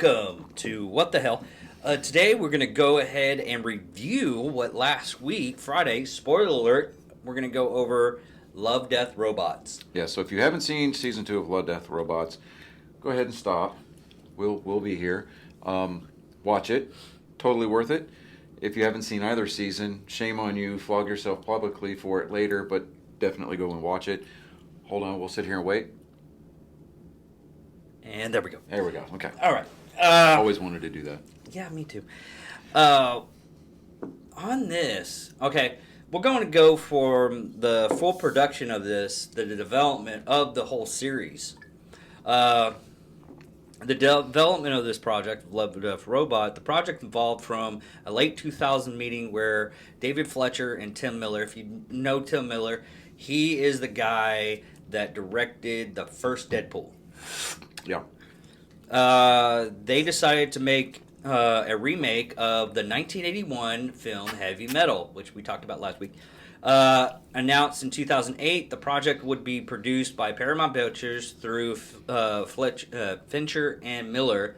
Welcome to What the Hell. Today we're going to go ahead and review what last week, Friday, spoiler alert, we're going to go over Love, Death, Robots. Yeah, so if you haven't seen Season 2 of Love, Death, Robots, go ahead and stop. We'll be here. Watch it. Totally worth it. If you haven't seen either season, shame on you. Flog yourself publicly for it later, but definitely go and watch it. Hold on, we'll sit here and wait. And there we go. There we go. Okay. All right. Always wanted to do that. Yeah, me too. On this, okay, we're going to go for the full production of this, the development of the whole series. The development of this project, Love, Death, Robot, the project involved from a late 2000 meeting where David Fletcher and Tim Miller, if you know Tim Miller, he is the guy that directed the first Deadpool. Yeah. They decided to make a remake of the 1981 film Heavy Metal, which we talked about last week. Announced in 2008, the project would be produced by Paramount Pictures through Fincher and Miller.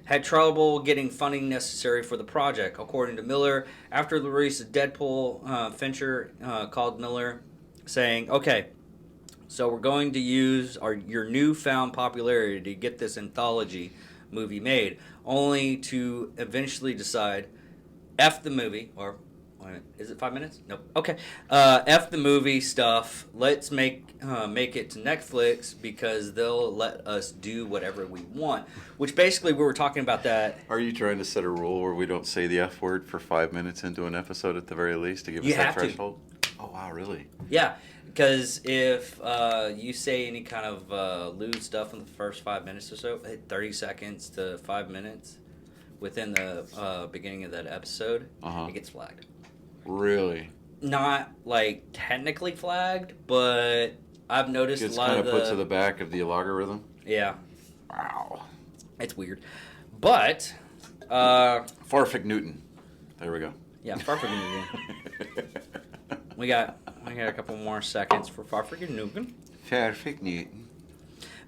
Had trouble getting funding necessary for the project. According to Miller, after the release of Deadpool, Fincher called Miller saying, okay, so we're going to use your newfound popularity to get this anthology movie made, only to eventually decide, F the movie, or is it 5 minutes? Nope. Okay. F the movie stuff. Let's make it to Netflix because they'll let us do whatever we want. Which basically we were talking about that. Are you trying to set a rule where we don't say the F word for 5 minutes into an episode at the very least to give us that threshold? Oh, wow, really? Yeah. Because if you say any kind of lewd stuff in the first 5 minutes or so, 30 seconds to 5 minutes within the beginning of that episode, it gets flagged. Really? Not like technically flagged, but I've noticed a lot of it's kind of put to the back of the algorithm? Yeah. Wow. It's weird. But Farfig Newton. There we go. Yeah, Farfig Newton. We got a couple more seconds for Farfig Newton. Farfig Newton.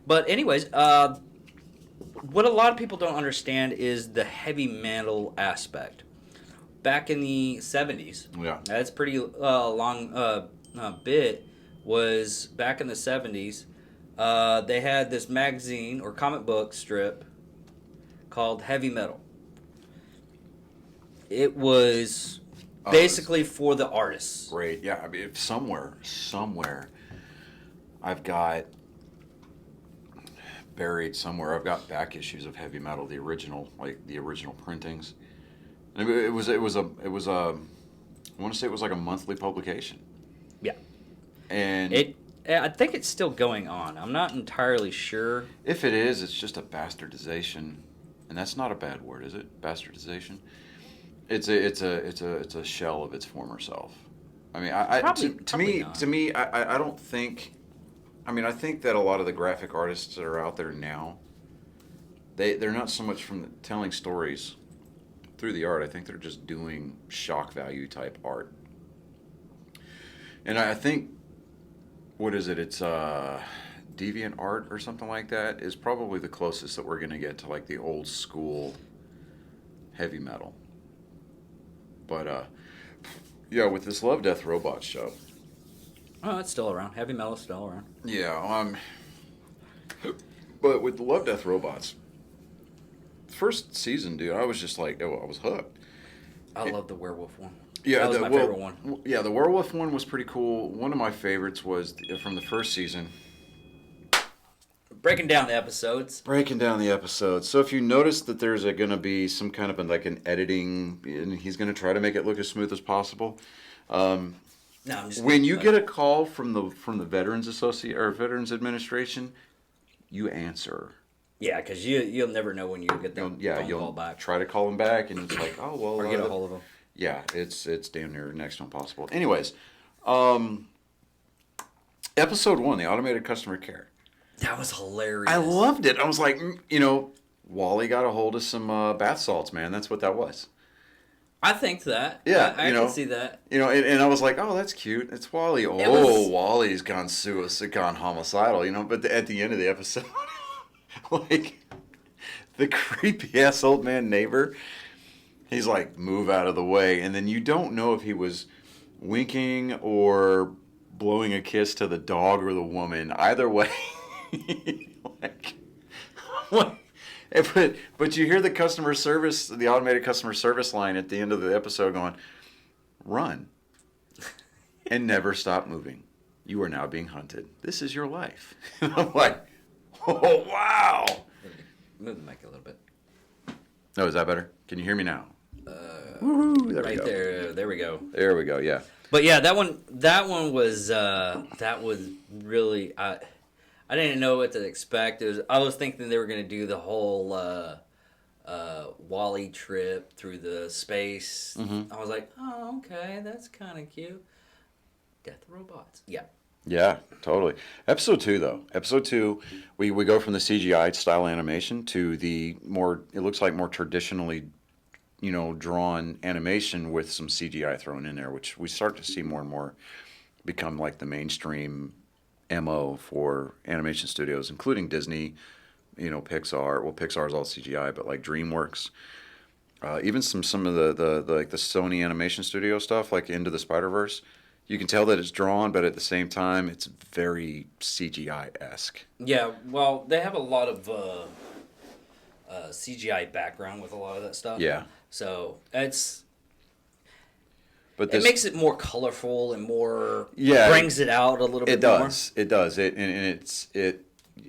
But anyways, what a lot of people don't understand is the heavy metal aspect. Back in the 70s, yeah, that's pretty long bit, was back in the 70s, they had this magazine or comic book strip called Heavy Metal. It was basically for the artists. Great, yeah. I mean, somewhere, I've got buried somewhere. I've got back issues of Heavy Metal, the original printings. And it was I want to say it was like a monthly publication. Yeah. And I think it's still going on. I'm not entirely sure. If it is, it's just a bastardization, and that's not a bad word, is it? Bastardization. It's a shell of its former self. I mean, to me, I don't think. I mean, I think that a lot of the graphic artists that are out there now, they're not so much from telling stories through the art. I think they're just doing shock value type art. And I think, what is it? It's deviant art or something like that is probably the closest that we're going to get to like the old school heavy metal. But yeah, with this Love, Death, Robots show. Oh, it's still around. Heavy metal's still around. Yeah, but with the Love, Death, Robots, first season, dude, I was just like, I was hooked. I love the werewolf one. Yeah, that was my favorite one. Yeah, the werewolf one was pretty cool. One of my favorites was from the first season. Breaking down the episodes. So if you notice that there's going to be some kind of an editing, and he's going to try to make it look as smooth as possible. No, I'm just when you get a call from the Veterans Veterans Administration, you answer. Yeah, because you'll never know when you get the phone call back. Try to call them back, and it's like, oh well. Or get a hold of them. Yeah, it's damn near next to impossible. Anyways, episode 1, the automated customer care. That was hilarious. I loved it. I was like, Wally got a hold of some bath salts, man. That's what that was. I think that. Yeah, I can see that. And I was like, oh, that's cute. It's Wally. Wally's gone homicidal, But at the end of the episode, like the creepy ass old man neighbor. He's like, move out of the way, and then you don't know if he was winking or blowing a kiss to the dog or the woman. Either way, like, what? But you hear the customer service, the automated customer service line at the end of the episode going, run and never stop moving. You are now being hunted. This is your life. And I'm like, oh, wow. Move the mic a little bit. Oh, is that better? Can you hear me now? Woo-hoo, there right we go. there we go. There we go, yeah. But yeah, that one was really I didn't know what to expect. I was thinking they were going to do the whole Wall-E trip through the space. Mm-hmm. I was like, oh, okay, that's kind of cute. Death robots. Yeah. Yeah, totally. Episode 2, though. Episode 2, we go from the CGI style animation to the more, it looks like more traditionally, drawn animation with some CGI thrown in there, which we start to see more and more become like the mainstream MO for animation studios, including Disney, Pixar. Well, Pixar is all CGI, but like DreamWorks, even some of the like the Sony animation studio stuff, like Into the Spider-Verse. You can tell that it's drawn, but at the same time, it's very CGI-esque. Yeah, well, they have a lot of CGI background with a lot of that stuff. Yeah. So it But makes it more colorful and more brings it out a little bit more. It does. I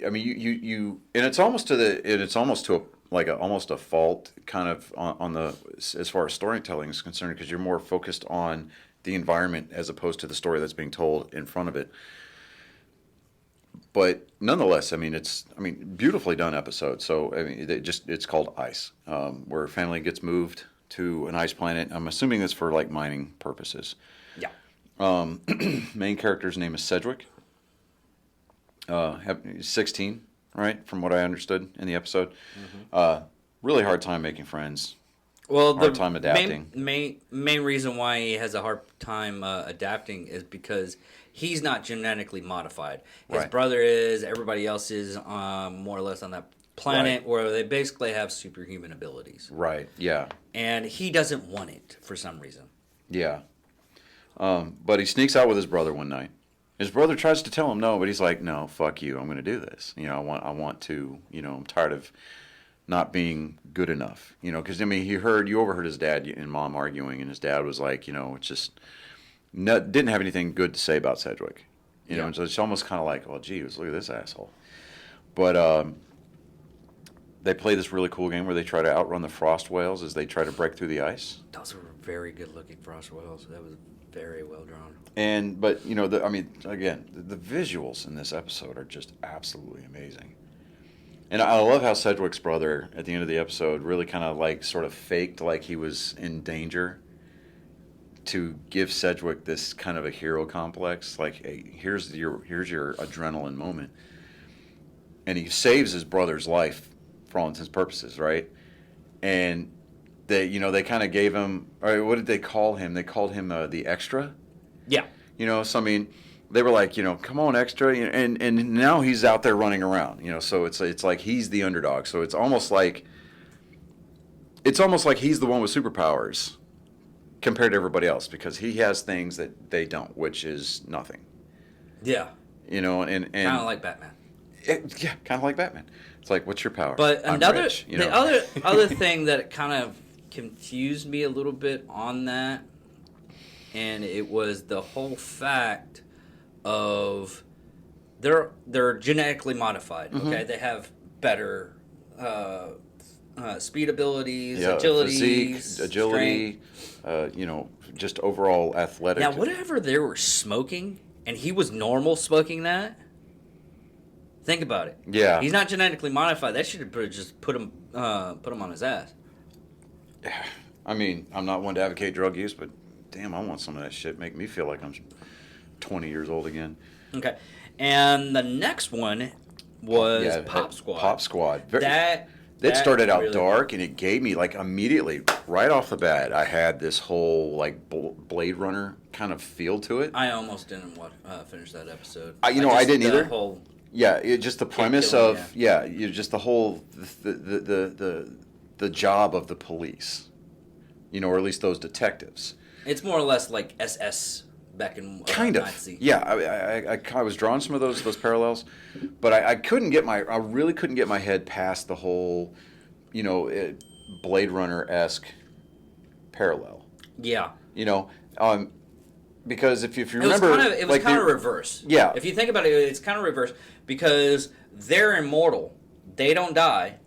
mean, you and it's almost to almost a fault kind of on the as far as storytelling is concerned, because you're more focused on the environment as opposed to the story that's being told in front of it. But nonetheless, beautifully done episode. So it's called Ice, where a family gets moved to an ice planet. I'm assuming it's for like mining purposes. Yeah. Main character's name is Sedgwick. 16, right? From what I understood in the episode. Mm-hmm. Really hard time making friends. Well, hard time adapting. Main reason why he has a hard time adapting is because he's not genetically modified. His brother is. Everybody else is more or less on that planet where they basically have superhuman abilities. Right. Yeah. And he doesn't want it for some reason. Yeah. But he sneaks out with his brother one night. His brother tries to tell him no, but he's like, "No, fuck you. I'm going to do this. I want to. I'm tired of not being good enough, because you overheard his dad and mom arguing, and his dad was like, it's just didn't have anything good to say about Sedgwick, and so it's almost kind of like, well, geez, look at this asshole. But they play this really cool game where they try to outrun the frost whales as they try to break through the ice. Those were very good looking frost whales. That was very well drawn. But again, the visuals in this episode are just absolutely amazing. And I love how Sedgwick's brother, at the end of the episode, really kind of like sort of faked like he was in danger to give Sedgwick this kind of a hero complex. Like, hey, here's your adrenaline moment. And he saves his brother's life for all intents and purposes, right? And they kind of gave him, or what did they call him? They called him the extra. Yeah. So they were like, come on, extra, and now he's out there running around, so it's like he's the underdog. So it's almost like he's the one with superpowers compared to everybody else, because he has things that they don't, which is nothing. Yeah. And kind of like Batman. Yeah, kind of like Batman. It's like, what's your power? But the other thing that kind of confused me a little bit on that, and it was the whole fact of they're genetically modified. Mm-hmm. Okay, they have better speed abilities, agility, just overall athletic. Now, whatever they were smoking, and he was normal smoking that. Think about it. Yeah, he's not genetically modified. That should have just put him on his ass. I'm not one to advocate drug use, but damn, I want some of that shit. Make me feel like I'm 20 years old again. Okay. And the next one was Pop Squad. Pop Squad. That started out really dark, and it gave me, like, immediately, right off the bat, I had this whole, like, Blade Runner kind of feel to it. I almost didn't finish that episode. I didn't either. just the premise killing, of you just the whole the job of the police, or at least those detectives. It's more or less like SS back in kind of Nazi. Yeah, I was drawing some of those parallels, but I really couldn't get my head past the whole Blade Runner-esque parallel. Yeah. Because if you remember, it was kind of reverse. Yeah. If you think about it, it's kind of reverse because they're immortal, they don't die,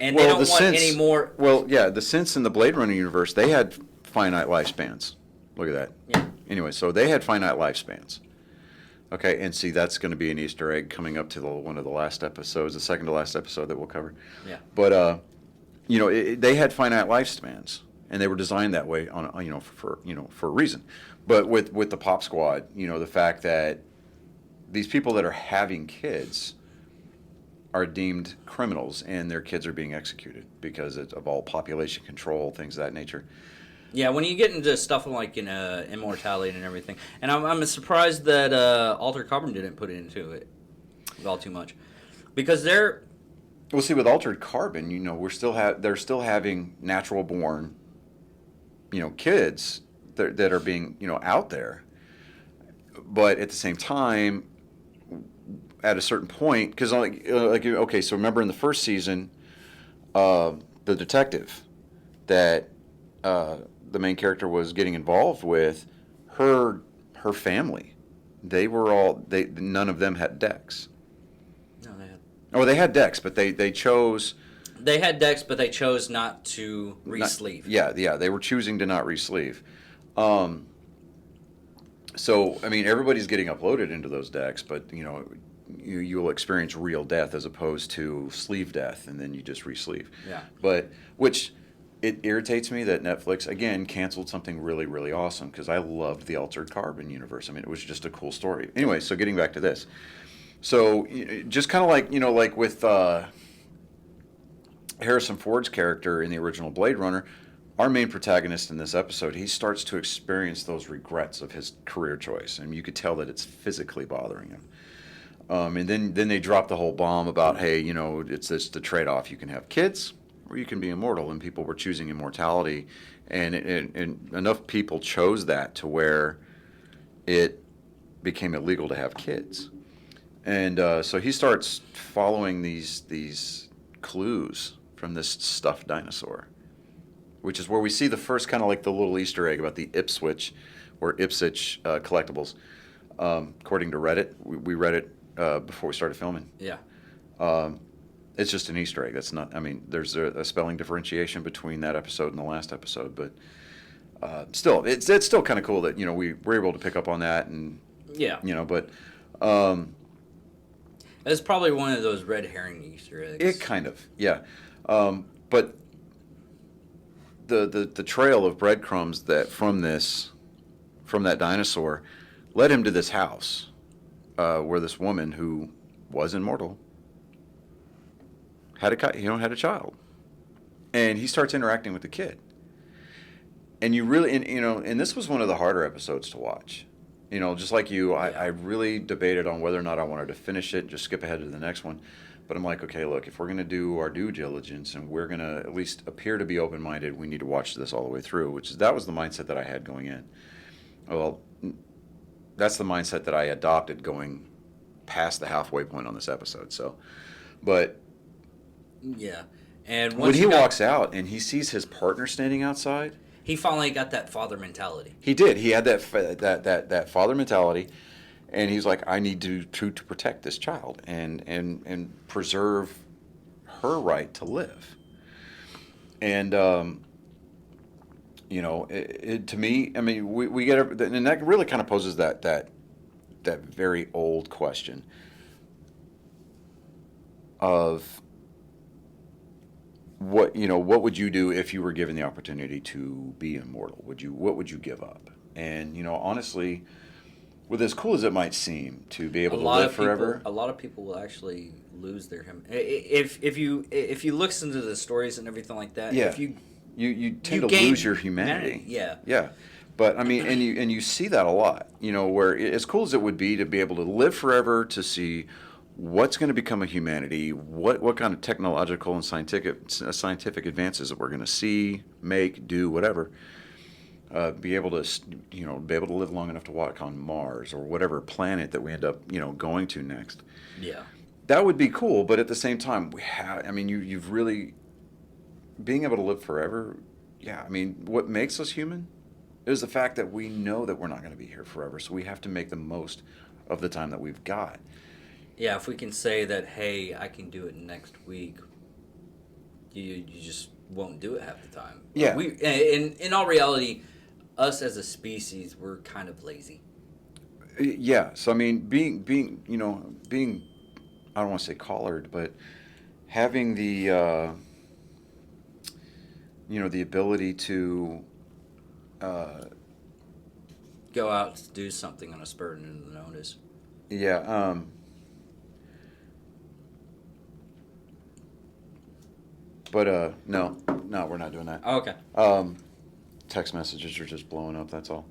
and they don't want any more. Well, yeah, the Synths in the Blade Runner universe, they had finite lifespans. Look at that. Yeah. Anyway, so they had finite lifespans. Okay, and see, that's going to be an Easter egg coming up to one of the last episodes, the second to last episode that we'll cover. Yeah. But they had finite lifespans, and they were designed that way for a reason. But with the Pop Squad, the fact that these people that are having kids are deemed criminals, and their kids are being executed because of all population control, things of that nature. Yeah, when you get into stuff like Immortality and everything, and I'm surprised that Altered Carbon didn't put it into it all too much, because they're. Well, see, with Altered Carbon, they're still having natural born, kids that are being out there, but at the same time, at a certain point, because okay, so remember in the first season, the detective that. The main character was getting involved with, her family, none of them had decks. No, they had. Oh, they had decks, but they chose. They had decks, but they chose not to re-sleeve. Yeah, they were choosing to not re-sleeve. So I mean, everybody's getting uploaded into those decks, but you will experience real death as opposed to sleeve death, and then you just re-sleeve. Yeah. But which. It irritates me that Netflix, again, canceled something really, really awesome, because I loved the Altered Carbon universe. I mean, it was just a cool story. Anyway, so getting back to this. So just kind of like with Harrison Ford's character in the original Blade Runner, our main protagonist in this episode, he starts to experience those regrets of his career choice, and you could tell that it's physically bothering him. And then they drop the whole bomb about, hey, it's the trade-off. You can have kids, or you can be immortal, and people were choosing immortality, and enough people chose that to where it became illegal to have kids, and so he starts following these clues from this stuffed dinosaur, which is where we see the first kind of like the little Easter egg about the Ipswich collectibles. According to Reddit, we read it before we started filming. Yeah. It's just an Easter egg. That's not. I mean, there's a spelling differentiation between that episode and the last episode, but still, it's still kind of cool that we were able to pick up on that, and yeah, but it's probably one of those red herring Easter eggs. It kind of, yeah, but the trail of breadcrumbs from that dinosaur led him to this house where this woman who was immortal had a child, and he starts interacting with the kid, and and this was one of the harder episodes to watch, just like you. I really debated on whether or not I wanted to finish it, just skip ahead to the next one, but I'm like, okay, look, if we're going to do our due diligence and we're going to at least appear to be open-minded, we need to watch this all the way through, that was the mindset that I had going in. Well, that's the mindset that I adopted going past the halfway point on this episode. So, but yeah, and when he walks out and he sees his partner standing outside, he finally got that father mentality. He did. He had that father mentality, and he's like, I need to protect this child and preserve her right to live. And to me, I mean, we get, and that really kind of poses that very old question of what would you do if you were given the opportunity to be immortal? What would you give up? And honestly, with as cool as it might seem to be able to live forever, a lot of people will actually lose their if you listen to the stories and everything like that. Yeah. If you tend to lose your humanity. Yeah. Yeah. But I mean, and you see that a lot, where as cool as it would be to be able to live forever, to see what's going to become of humanity, what kind of technological and scientific advances that we're going to see, make, do, whatever, be able to, be able to live long enough to walk on Mars or whatever planet that we end up, going to next. Yeah. That would be cool, but at the same time, you've really, being able to live forever, yeah, I mean, what makes us human is the fact that we know that we're not going to be here forever, so we have to make the most of the time that we've got. Yeah, if we can say that, hey, I can do it next week, you just won't do it half the time. Yeah. In all reality, us as a species, we're kind of lazy. Yeah. So I mean, being I don't want to say collared, but having the the ability to Go out to do something on a spur of notice. yeah. But no, we're not doing that. Oh, okay. Text messages are just blowing up. That's all.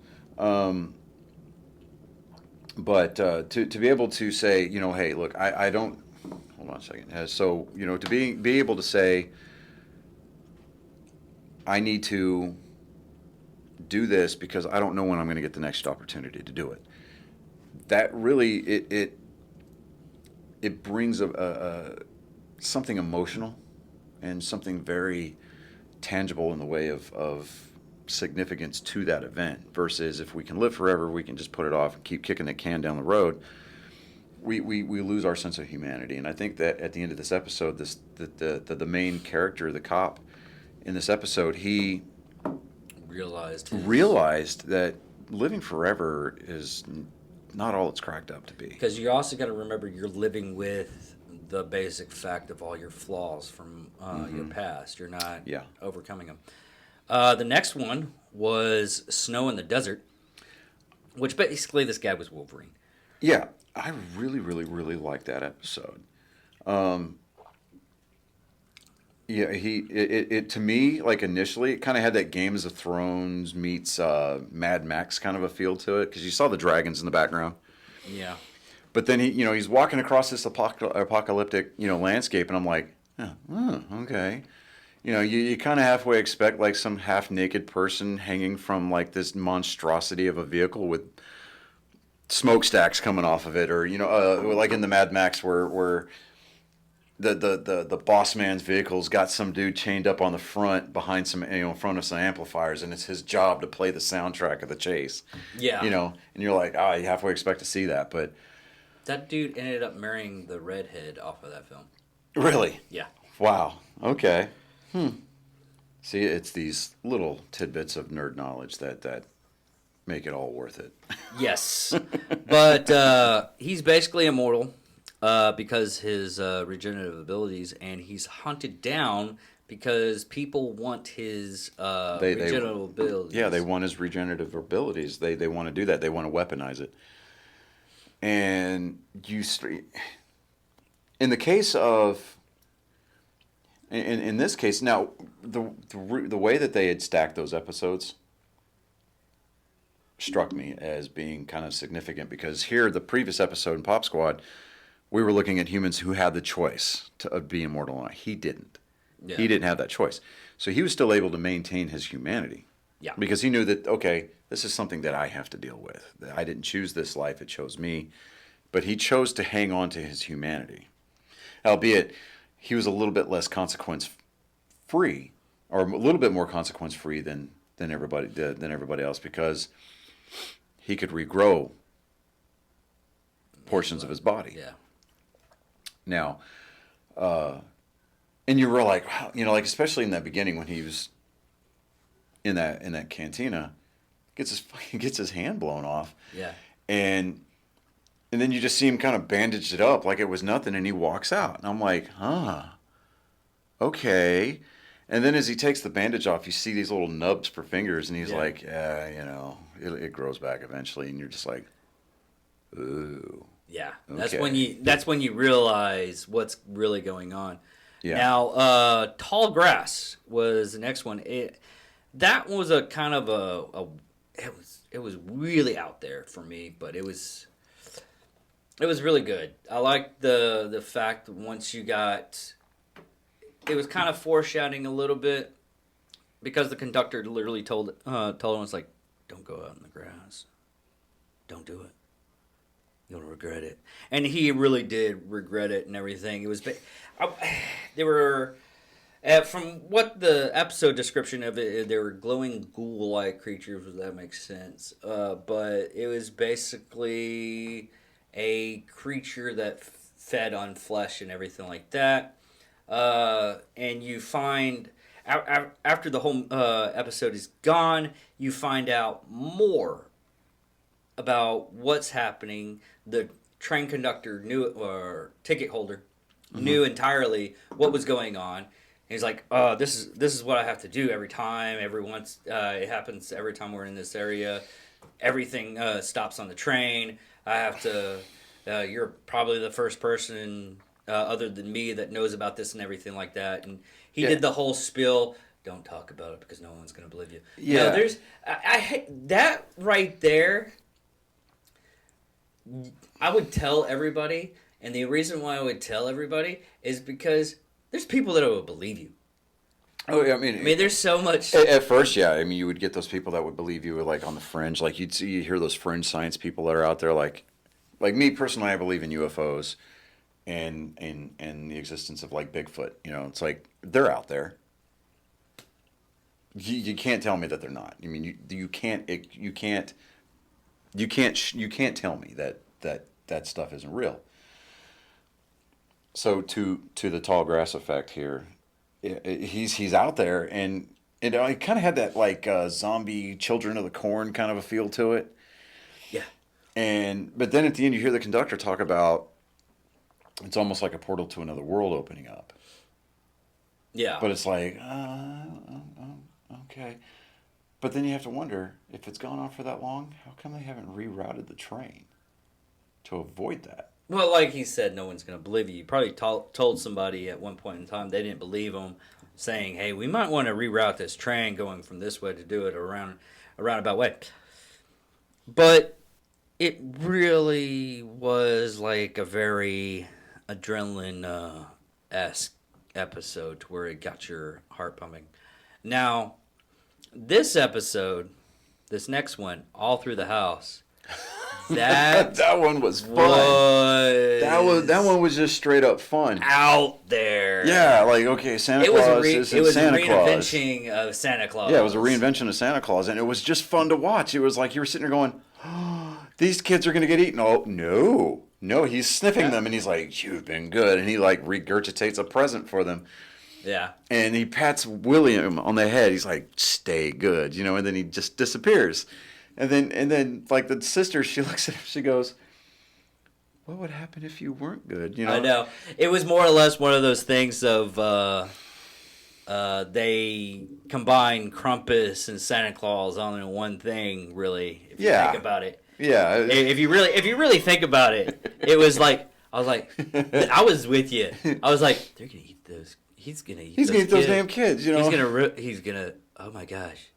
But to be able to say, hey, look, I don't. Hold on a second. So to be able to say, I need to do this because I don't know when I'm going to get the next opportunity to do it. That really it brings a something emotional and something very tangible in the way of significance to that event, versus if we can live forever, we can just put it off and keep kicking the can down the road. We lose our sense of humanity. And I think that at the end of this episode, the main character, the cop in this episode, he realized that living forever is not all it's cracked up to be. Because you also got to remember you're living with the basic fact of all your flaws from your past. You're not overcoming them. The next one was Snow in the Desert, which basically this guy was Wolverine. Yeah, I really, really, really liked that episode. Yeah, it to me, like initially, it kind of had that Games of Thrones meets Mad Max kind of a feel to it, because you saw the dragons in the background. Yeah. But then he's walking across this apocalyptic landscape, and I'm like, oh, okay. You kind of halfway expect like some half naked person hanging from like this monstrosity of a vehicle with smokestacks coming off of it, or like in the Mad Max where the boss man's vehicle's got some dude chained up on the front behind some in front of some amplifiers, and it's his job to play the soundtrack of the chase. Yeah. And you're like, you halfway expect to see that, but that dude ended up marrying the redhead off of that film. Really? Yeah. Wow. Okay. See, it's these little tidbits of nerd knowledge that make it all worth it. Yes. But he's basically immortal because his regenerative abilities, and he's hunted down because people want his regenerative abilities. Yeah, they want his regenerative abilities. They want to do that. They want to weaponize it. And in the case of, in this case, now the way that they had stacked those episodes struck me as being kind of significant, because here, the previous episode in Pop Squad, we were looking at humans who had the choice to be immortal or not. He didn't. Yeah. He didn't have that choice. So he was still able to maintain his humanity. Yeah. Because he knew that, okay, this is something that I have to deal with. I didn't choose this life, it chose me. But he chose to hang on to his humanity. Albeit, he was a little bit less consequence-free, or a little bit more consequence-free than everybody else, because he could regrow portions of his body. Yeah. Now, and you were like, wow, like especially in that beginning when he was in that cantina, gets his hand blown off. Yeah. And then you just see him kind of bandaged it up like it was nothing, and he walks out. And I'm like, okay. And then as he takes the bandage off, you see these little nubs for fingers, and he's like, it grows back eventually, and you're just like, ooh. Yeah, okay. that's when you realize what's really going on. Yeah. Now, Tall Grass was the next one. That was a kind of it was really out there for me, but it was It was really good. I liked the fact that once you got, it was kind of foreshadowing a little bit because the conductor literally told him, it's like, don't go out in the grass, don't do it, you'll regret it, and he really did regret it and everything. It was, they were. From what the episode description of it, they were glowing ghoul-like creatures, if that makes sense. But it was basically a creature that fed on flesh and everything like that. And you find, after the whole episode is gone, you find out more about what's happening. The train conductor knew, or ticket holder, knew entirely what was going on. He's like, oh, this is what I have to do every time. It happens every time we're in this area. Everything stops on the train. I have to. You're probably the first person other than me that knows about this and everything like that. And he did the whole spiel. Don't talk about it because no one's going to believe you. Yeah, no, there's that right there. I would tell everybody, and the reason why I would tell everybody is because there's people that would believe you. Oh, yeah, I mean, there's so much. At first, yeah. I mean, you would get those people that would believe you, like, on the fringe. Like, you hear those fringe science people that are out there, like me personally, I believe in UFOs and the existence of, like, Bigfoot. You know, it's like, they're out there. You can't tell me that they're not. I mean, you can't tell me that stuff isn't real. So to the tall grass effect here, he's out there, and it kind of had that like zombie Children of the Corn kind of a feel to it. Yeah. But then at the end you hear the conductor talk about it's almost like a portal to another world opening up. Yeah. But it's like, okay. But then you have to wonder, if it's gone on for that long, how come they haven't rerouted the train to avoid that? Well, like he said, no one's going to believe you. You probably told somebody at one point in time they didn't believe him, saying, hey, we might want to reroute this train going from this way to do it around a roundabout way. But it really was like a very adrenaline-esque episode to where it got your heart pumping. Now, this episode, this next one, All Through the House, that one was fun. That one was just straight up fun. Out there. Yeah, like, okay, Santa Claus is Santa Claus. It was a reinvention of Santa Claus. Yeah, it was a reinvention of Santa Claus, and it was just fun to watch. It was like you were sitting there going, oh, these kids are going to get eaten. Oh, no, he's sniffing them, and he's like, you've been good, and he like regurgitates a present for them. Yeah. And he pats William on the head. He's like, stay good, and then he just disappears. And then, like, the sister, she looks at him, she goes, what would happen if you weren't good? I know. It was more or less one of those things of they combine Krampus and Santa Claus all in one thing, really, if you think about it. Yeah. If you really think about it, it was like, I was with you. I was like, they're going to eat those. He's going to eat those damn kids, He's going to, oh my gosh,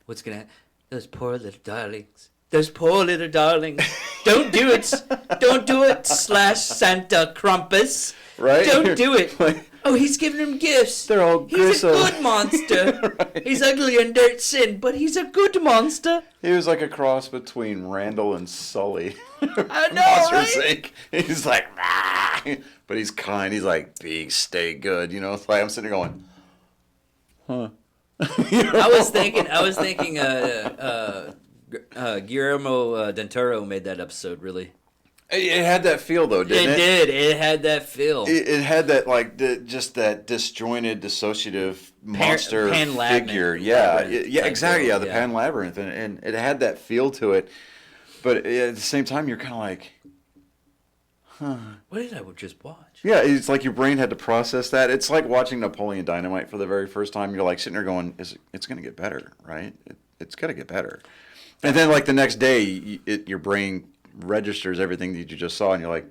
what's going to happen? Those poor little darlings. Don't do it. Don't do it, Santa Krampus. Right? Don't do it. Oh, he's giving them gifts. They're all He's a good monster. Right. He's ugly and dirt sin, but he's a good monster. He was like a cross between Randall and Sully. I know, Monsters, right? Inc. He's like, but he's kind. He's like, stay good. It's like I'm sitting there going, huh. I was thinking Guillermo del Toro made that episode, really. It had that feel, though, didn't it? It did. It had that feel. It had that, like, just that disjointed, dissociative monster figure. Yeah, exactly. Yeah, the Pan Labyrinth. And it had that feel to it. But at the same time, you're kind of like, huh. What did I just watch? Yeah, it's like your brain had to process that. It's like watching Napoleon Dynamite for the very first time. You're like sitting there going, it's going to get better, right? It's got to get better. And then, like, the next day, your brain registers everything that you just saw, and you're like,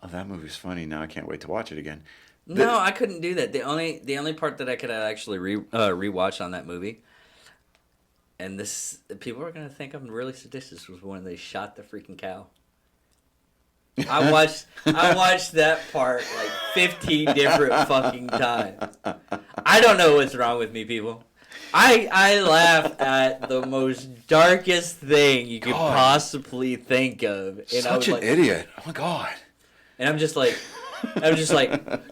oh, that movie's funny. Now I can't wait to watch it again. No, I couldn't do that. The only part that I could actually rewatch on that movie, and this people are going to think I'm really sadistic, was when they shot the freaking cow. I watched that part like 15 different fucking times. I don't know what's wrong with me, people. I laugh at the most darkest thing you could possibly think of. And Such an idiot. Oh my God. And I'm just like,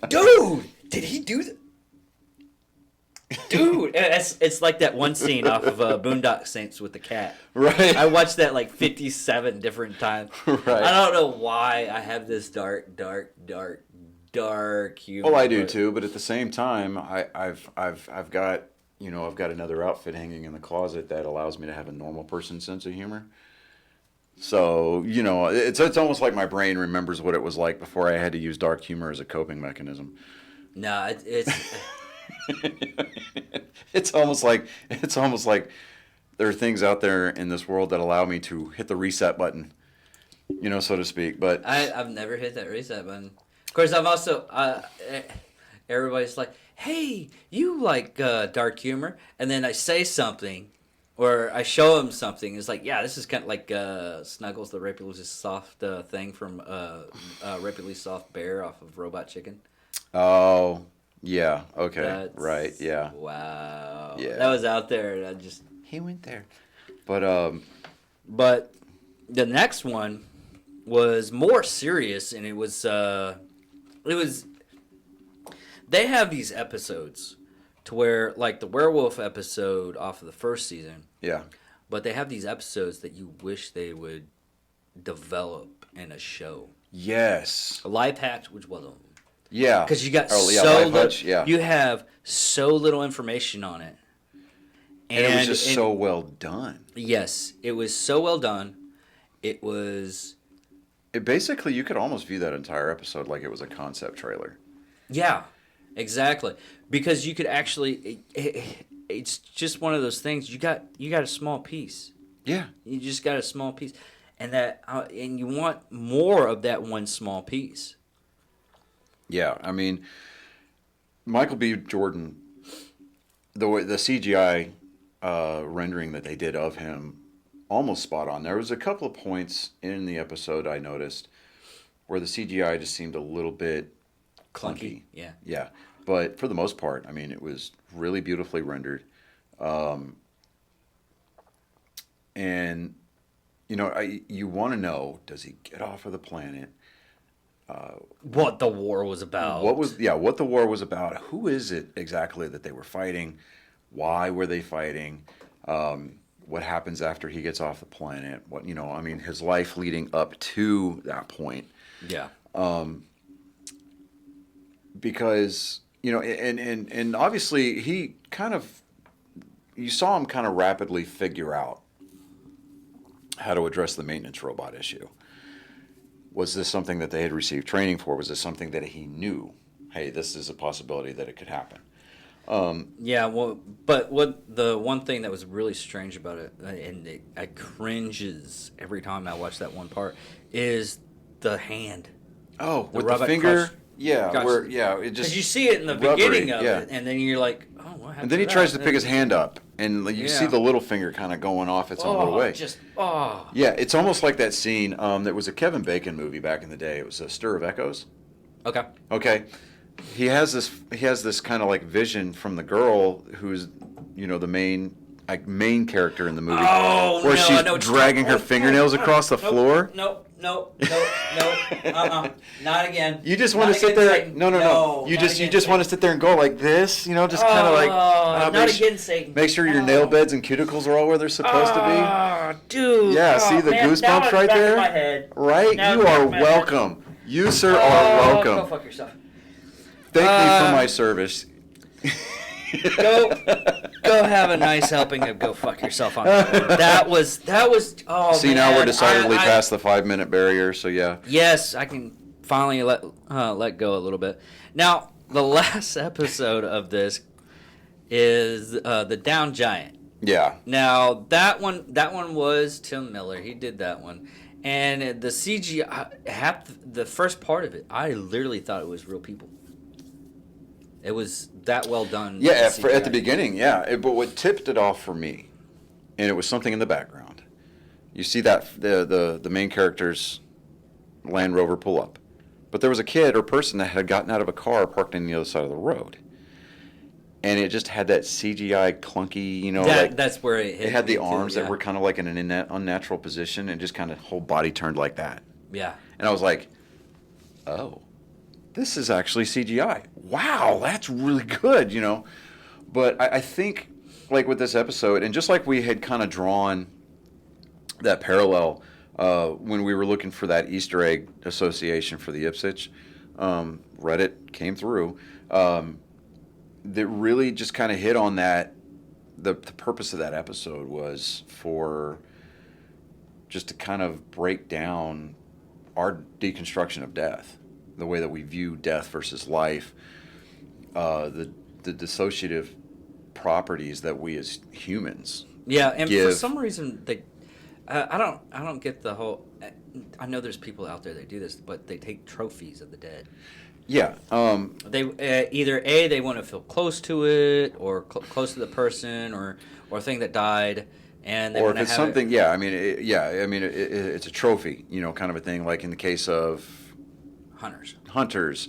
dude, did he do that? Dude, it's like that one scene off of Boondock Saints with the cat. Right. I watched that like 57 different times. Right. I don't know why I have this dark humor. Well, I do too, but at the same time, I've got I've got another outfit hanging in the closet that allows me to have a normal person sense of humor. So it's almost like my brain remembers what it was like before I had to use dark humor as a coping mechanism. No, it's. It's almost like there are things out there in this world that allow me to hit the reset button, so to speak. But I've never hit that reset button. Of course, I'm also everybody's like, "Hey, you like dark humor?" And then I say something, or I show them something. It's like, yeah, this is kind of like Snuggles, the Rapidly Soft thing from Rapidly Soft Bear off of Robot Chicken. Oh. Yeah. Okay. Right. Yeah. Wow. Yeah. That was out there, and he went there. But the next one was more serious, and it was they have these episodes to where, like the werewolf episode off of the first season. Yeah. But they have these episodes that you wish they would develop in a show. Yes. A live patch, which was them. Yeah, because you got you have so little information on it, and it was just so well done. Yes, it was so well done. It basically, you could almost view that entire episode like it was a concept trailer. Yeah, exactly. Because you could actually, it's just one of those things. You got a small piece. Yeah, you just got a small piece, and you want more of that one small piece. Yeah, I mean, Michael B. Jordan, the CGI rendering that they did of him, almost spot on. There was a couple of points in the episode I noticed where the CGI just seemed a little bit clunky. Yeah. Yeah, but for the most part, I mean, it was really beautifully rendered. And, you want to know, does he get off of the planet? What the war was about. What the war was about. Who is it exactly that they were fighting? Why were they fighting? What happens after he gets off the planet? His life leading up to that point. Yeah. Because, and obviously you saw him kind of rapidly figure out how to address the maintenance robot issue. Was this something that they had received training for? Was this something that he knew? Hey, this is a possibility that it could happen. But the one thing that was really strange about it, and I cringes every time I watch that one part, is the hand. Oh, with the finger? It just because you see it in the beginning of it, and then you're like, oh, what happened? And then he tries to pick his hand up, and you see the little finger kind of going off its own little way. Yeah, it's almost like that scene. There was a Kevin Bacon movie back in the day. It was a Stir of Echoes. Okay. He has this kind of like vision from the girl who's the main character in the movie. Oh, where she's dragging her fingernails across the floor. No. Not again. You just want to sit there. No. You just want to sit there and go like this. Just kind of like. Not again, Satan. Make sure your nail beds and cuticles are all where they're supposed to be. Oh, dude. Yeah. See the goosebumps right there. My head. Right. Now you are welcome. You sir are welcome. Go fuck yourself. Thank me for my service. Go have a nice helping of go fuck yourself on that one. That was oh See, man. now we're decidedly past the 5-minute barrier, so yeah. Yes, I can finally let go a little bit. Now, the last episode of this is the Down Giant. Yeah. Now, that one was Tim Miller. He did that one. And the CGI, the first part of it, I literally thought it was real people. It was that well done. Yeah, at the beginning, yeah. But what tipped it off for me, and it was something in the background. You see that the main character's Land Rover pull up. But there was a kid or person that had gotten out of a car parked on the other side of the road. And it just had that CGI clunky, that's where it hit. It had the me arms too, that yeah. were kind of like in an unnatural position and just kind of whole body turned like that. Yeah. And I was like, oh, this is actually CGI. Wow, that's really good, But I think, like with this episode, and just like we had kind of drawn that parallel when we were looking for that Easter egg association for the Ipswich, Reddit came through. That really just kind of hit on that. The purpose of that episode was for just to kind of break down our deconstruction of death, the way that we view death versus life, the dissociative properties that we as humans and give. for some reason I don't get the whole. I know there's people out there that do this, but they take trophies of the dead. Yeah. They either they want to feel close to it, or close to the person, or thing that died, and they or want if it's to have something, it's a trophy, kind of a thing. Like in the case of hunters,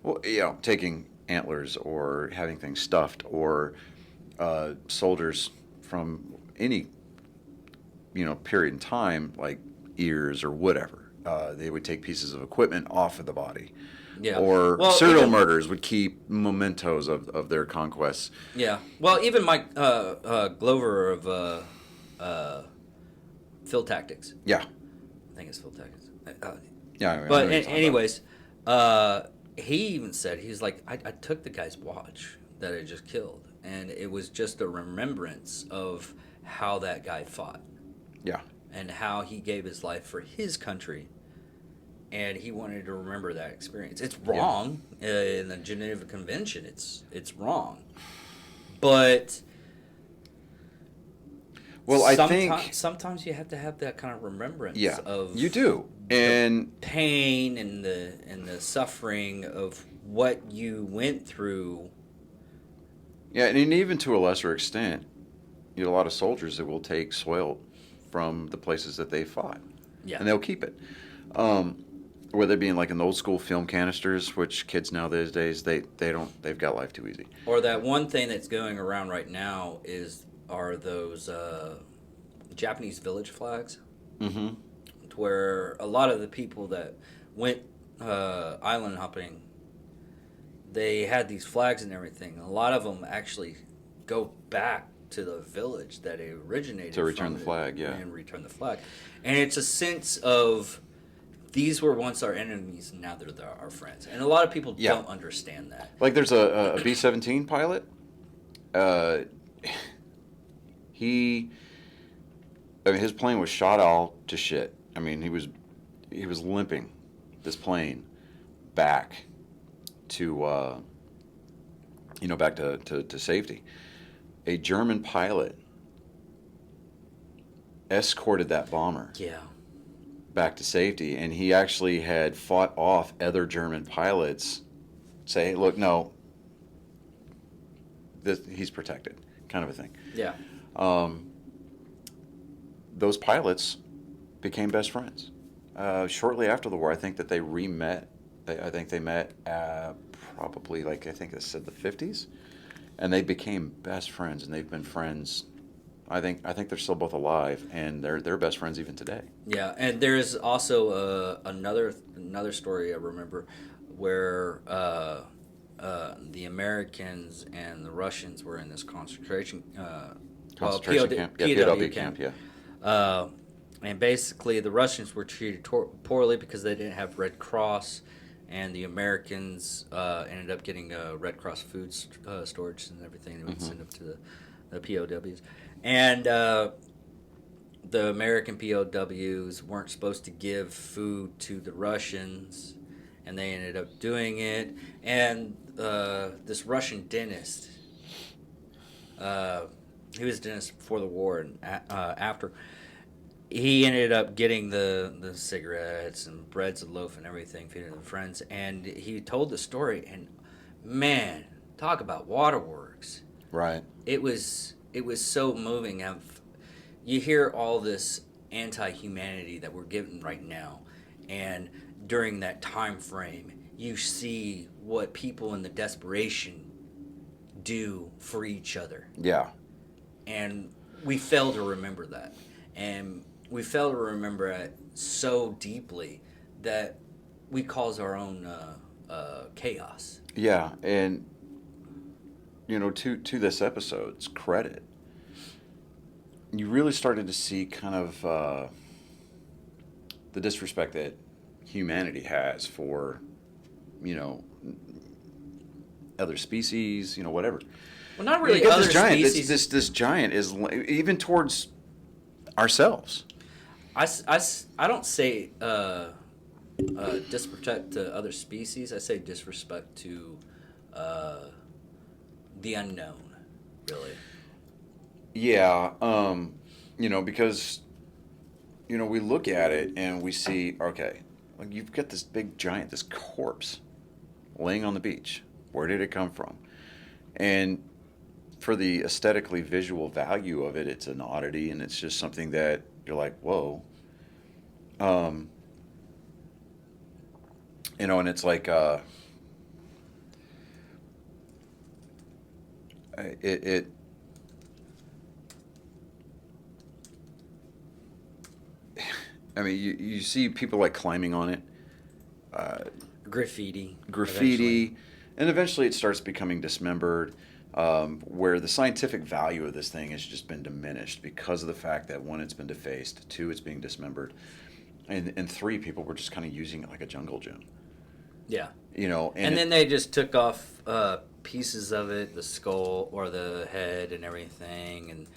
well, taking antlers or having things stuffed, or soldiers from any period in time, like ears or whatever. They would take pieces of equipment off of the body. Yeah. Or serial murderers would keep mementos of their conquests. Yeah. Well, even Mike Glover of Field Tactics. Yeah. I think it's Field Tactics. But anyways, he even said, he's like, I took the guy's watch that I just killed, and it was just a remembrance of how that guy fought. Yeah. And how he gave his life for his country. And he wanted to remember that experience. It's wrong in the Geneva Convention. It's wrong, but I think sometimes you have to have that kind of remembrance. Yeah, of you do, and pain and the suffering of what you went through. Yeah, and even to a lesser extent, a lot of soldiers that will take soil from the places that they fought, and they'll keep it. Whether it being like in the old school film canisters, which kids nowadays they've got life too easy. Or that one thing that's going around right now are those Japanese village flags, mm-hmm. where a lot of the people that went island hopping, they had these flags and everything. A lot of them actually go back to the village that it originated to return from the flag, and return the flag, and it's a sense of. These were once our enemies, and now they're our friends. And a lot of people don't understand that. Like there's a B-17 pilot. His plane was shot all to shit. I mean, he was limping this plane back to back to safety. A German pilot escorted that bomber. Yeah. Back to safety, and he actually had fought off other German pilots. Say, look, no, he's protected, kind of a thing. Yeah. Those pilots became best friends. Shortly after the war, I think that they re-met. I think they met probably, I think it said the 50s, and they became best friends, and they've been friends. I think they're still both alive, and they're best friends even today. Yeah, and there's also another story I remember where the Americans and the Russians were in this concentration camp. POW camp. Yeah. And basically, the Russians were treated poorly because they didn't have Red Cross, and the Americans ended up getting Red Cross food storage and everything. They would send them to the POWs. And the American POWs weren't supposed to give food to the Russians, and they ended up doing it. And this Russian dentist, he was a dentist before the war and after, he ended up getting the cigarettes and breads and loaf and everything, feeding the friends. And he told the story, and man, talk about waterworks. Right. It was so moving. You hear all this anti-humanity that we're getting right now, and during that time frame, you see what people in the desperation do for each other. Yeah. And we fail to remember that. And we fail to remember it so deeply that we cause our own chaos. Yeah, and to this episode's credit, you really started to see kind of the disrespect that humanity has for, you know, other species, whatever. Well, not really You got other this giant. species. This giant is even towards ourselves. I don't say disrespect to other species. I say disrespect to the unknown, really. Yeah, because we look at it and we see, okay, like you've got this big giant, this corpse laying on the beach. Where did it come from? And for the aesthetically visual value of it, it's an oddity, and it's just something that you're like, whoa. And it's like it I mean, you see people like climbing on it, Graffiti. graffiti, and eventually it starts becoming dismembered. Where the scientific value of this thing has just been diminished because of the fact that one, it's been defaced, two, it's being dismembered, and three, people were just kind of using it like a jungle gym. Yeah. And then they just took off pieces of it, the skull or the head and everything,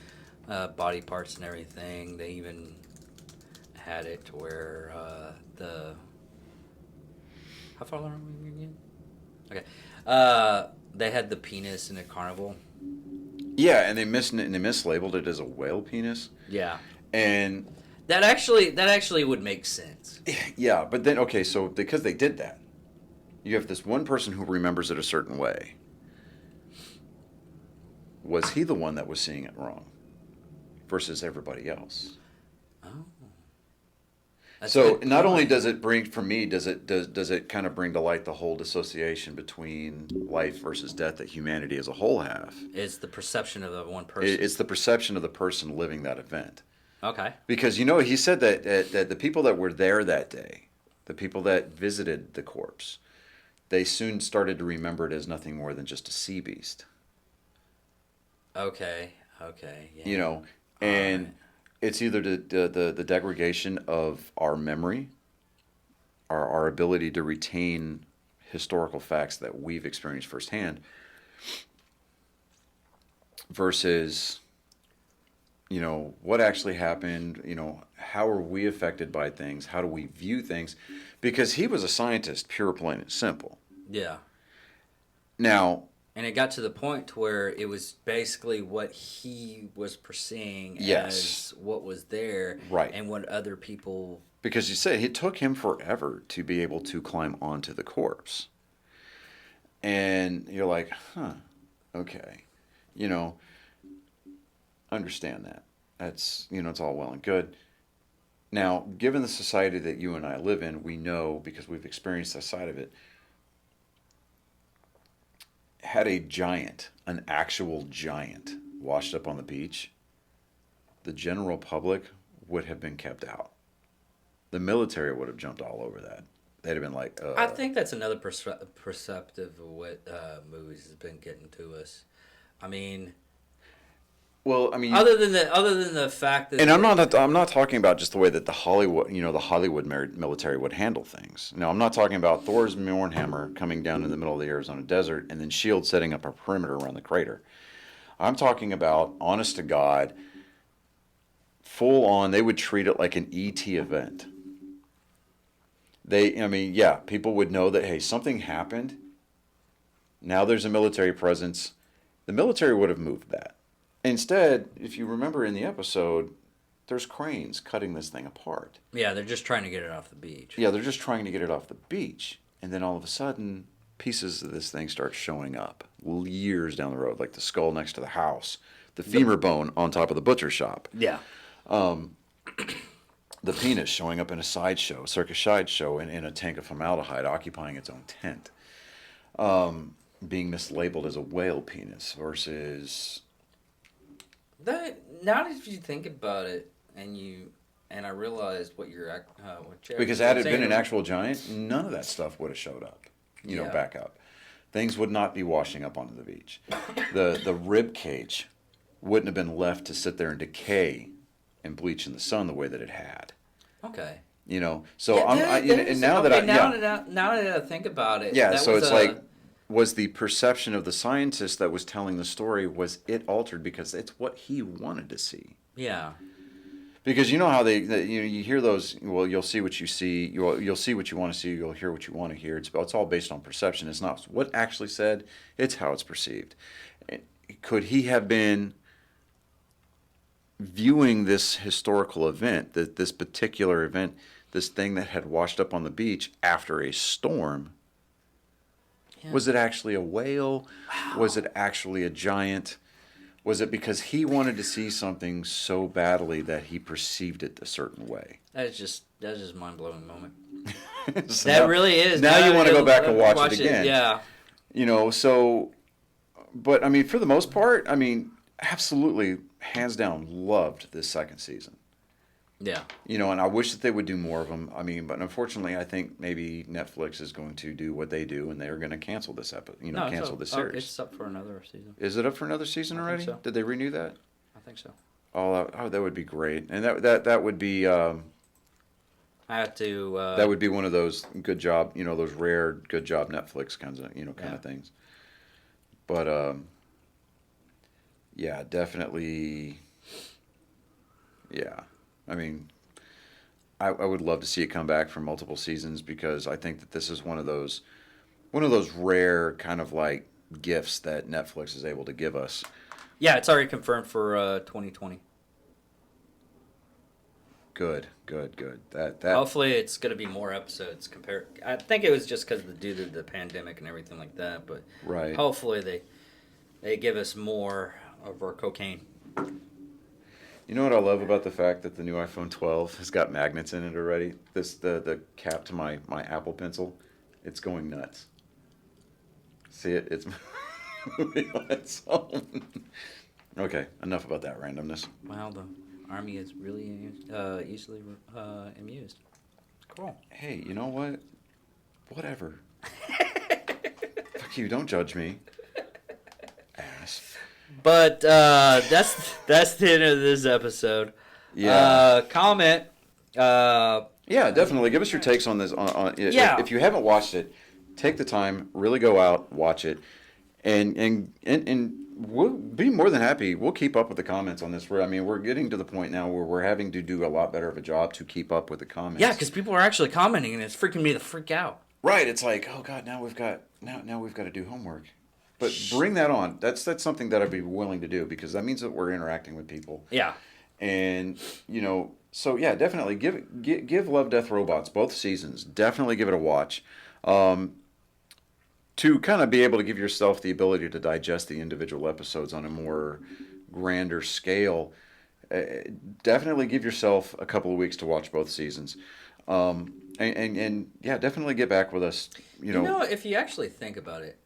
and body parts and everything. They even had it to where how far along are we again? Okay. They had the penis in a carnival. Yeah, and they mislabeled it as a whale penis. Yeah. And that actually would make sense. Yeah, but then okay, so because they did that, you have this one person who remembers it a certain way. Was he the one that was seeing it wrong versus everybody else? Oh. That's So not only does it bring, for me, does it kind of bring to light the whole dissociation between life versus death that humanity as a whole have? It's the perception of the one person. It's the perception of the person living that event. Okay. Because he said that the people that were there that day, the people that visited the corpse, they soon started to remember it as nothing more than just a sea beast. Okay. Yeah. And right. It's either the degradation of our memory, our ability to retain historical facts that we've experienced firsthand, versus, what actually happened, how are we affected by things, how do we view things, because he was a scientist, pure, plain and simple. Yeah. Now, and it got to the point to where it was basically what he was perceiving yes, as what was there, right, and what other people. Because you said it took him forever to be able to climb onto the corpse, and you're like, okay, understand that. That's it's all well and good. Now, given the society that you and I live in, we know, because we've experienced that side of it. Had a giant, an actual giant, washed up on the beach, the general public would have been kept out. The military would have jumped all over that. They'd have been like, I think that's another perceptive of what movies has been getting to us. I mean, well, I mean, other than the fact that, and I'm not talking about just the way that the Hollywood military would handle things. No, I'm not talking about Thor's Mjolnir coming down in the middle of the Arizona desert and then S.H.I.E.L.D. setting up a perimeter around the crater. I'm talking about, honest to God, full on. They would treat it like an ET event. People would know that, hey, something happened. Now there's a military presence. The military would have moved that. Instead, if you remember in the episode, there's cranes cutting this thing apart. Yeah, they're just trying to get it off the beach. Yeah, they're just trying to get it off the beach. And then all of a sudden, pieces of this thing start showing up years down the road, like the skull next to the house, the femur bone on top of the butcher shop. Yeah. the penis showing up in a sideshow, circus sideshow, in a tank of formaldehyde, occupying its own tent, being mislabeled as a whale penis versus. Now that you think about it, and I realized what Because had it been an actual giant, none of that stuff would have showed up. Back up. Things would not be washing up onto the beach. The rib cage wouldn't have been left to sit there and decay and bleach in the sun the way that it had. Okay. So yeah, now that I think about it, yeah. So it's was the perception of the scientist that was telling the story, was it altered because it's what he wanted to see? Yeah. Because you know how you hear those. Well, you'll see what you see. You'll see what you want to see. You'll hear what you want to hear. It's all based on perception. It's not what actually said. It's how it's perceived. Could he have been viewing this historical event, this particular event, this thing that had washed up on the beach after a storm? Yeah. Was it actually a whale? Wow. Was it actually a giant? Was it because he wanted to see something so badly that he perceived it a certain way? That's just a mind-blowing moment. So that really is. Now you want to go back and watch it again. Yeah. But I mean, for the most part, I mean, absolutely, hands down, loved this second season. Yeah. And I wish that they would do more of them. I mean, but unfortunately, I think maybe Netflix is going to do what they do, and they're going to cancel this cancel this series. It's up for another season. Is it up for another season already? So. Did they renew that? I think so. Oh, that would be great, and that would be. I have to. That would be one of those good job, those rare good job Netflix kinds of, kind of things. But yeah, definitely. Yeah. I mean, I would love to see it come back for multiple seasons, because I think that this is one of those rare kind of like gifts that Netflix is able to give us. Yeah, it's already confirmed for 2020. Good. That hopefully it's going to be more episodes compared. I think it was just because due to the pandemic and everything like that, but right. Hopefully they give us more of our cocaine. You know what I love about the fact that the new iPhone 12 has got magnets in it already? The cap to my Apple Pencil, it's going nuts. See it? It's moving on its own. Okay, enough about that randomness. Wow, the Army is really easily amused. Cool. Hey, you know what? Whatever. Fuck you, don't judge me. Ass. But that's the end of this episode. Yeah. Comment. Yeah, definitely. Give us your takes on this. Yeah. If you haven't watched it, take the time, really go out, watch it, and we'll be more than happy. We'll keep up with the comments on this. We're getting to the point now where we're having to do a lot better of a job to keep up with the comments. Yeah, because people are actually commenting, and it's freaking me the freak out. Right. It's like, oh God, now we've got to do homework. But bring that on. That's something that I'd be willing to do, because that means that we're interacting with people. Yeah. And so yeah, definitely give Love, Death, Robots both seasons. Definitely give it a watch. To kind of be able to give yourself the ability to digest the individual episodes on a more grander scale. Definitely give yourself a couple of weeks to watch both seasons. And yeah, definitely get back with us. If you actually think about it.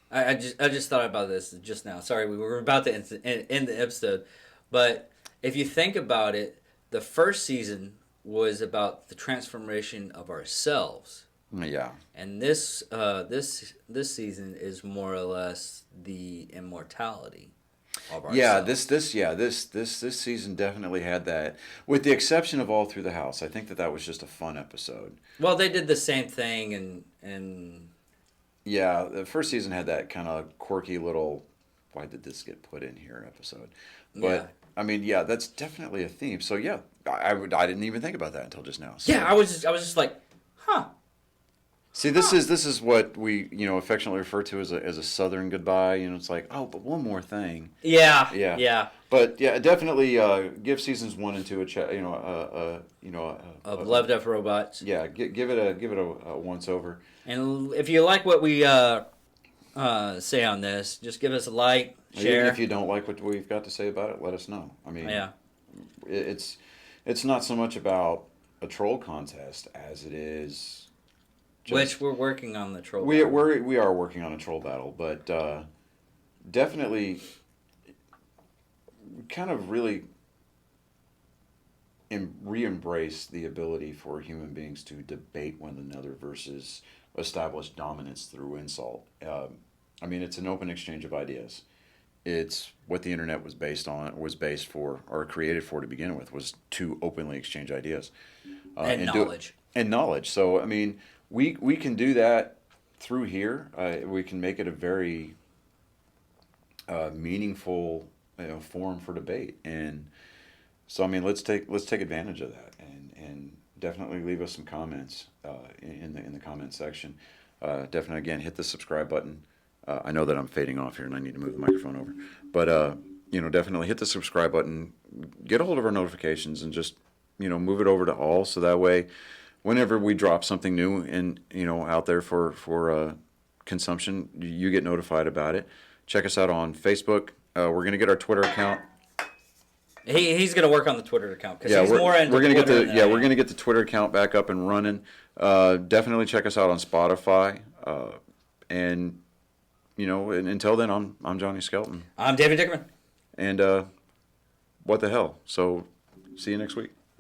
I just thought about this just now. Sorry, we were about to end the episode, but if you think about it, the first season was about the transformation of ourselves. Yeah. And this season is more or less the immortality of ourselves. Yeah, this season definitely had that, with the exception of All Through the House. I think that was just a fun episode. Well, they did the same thing and. Yeah, the first season had that kind of quirky little, why did this get put in here episode? But, yeah. That's definitely a theme. So, yeah, I didn't even think about that until just now. So. Yeah, I was just like, huh. See, this is what we, affectionately refer to as a Southern goodbye. It's like, oh, but one more thing. Yeah. But, yeah, definitely give seasons 1 and 2 of Love, Death, Robots. Yeah, give it a once over. And if you like what we say on this, just give us a like, share. Even if you don't like what we've got to say about it, let us know. Yeah. It's it's not so much about a troll contest as it is. Which we're working on the troll. We are working on a troll battle, but definitely, kind of really re-embrace the ability for human beings to debate one another versus establish dominance through insult. I mean, it's an open exchange of ideas. It's what the internet was based for, or created for to begin with, was to openly exchange ideas and knowledge. And knowledge. So, I mean, we can do that through here. We can make it a very meaningful forum for debate, and so I mean, let's take advantage of that, and definitely leave us some comments in the comment section. Definitely, again, hit the subscribe button. I know that I'm fading off here, and I need to move the microphone over, but definitely hit the subscribe button. Get a hold of our notifications, and just move it over to all, so that way, whenever we drop something new and out there for consumption, you get notified about it. Check us out on Facebook. We're gonna get our Twitter account. He's gonna work on the Twitter account because he's more into Twitter we're gonna get the Twitter account back up and running. Definitely check us out on Spotify. And until then, I'm Johnny Skelton. I'm David Dickerman. And what the hell? So see you next week.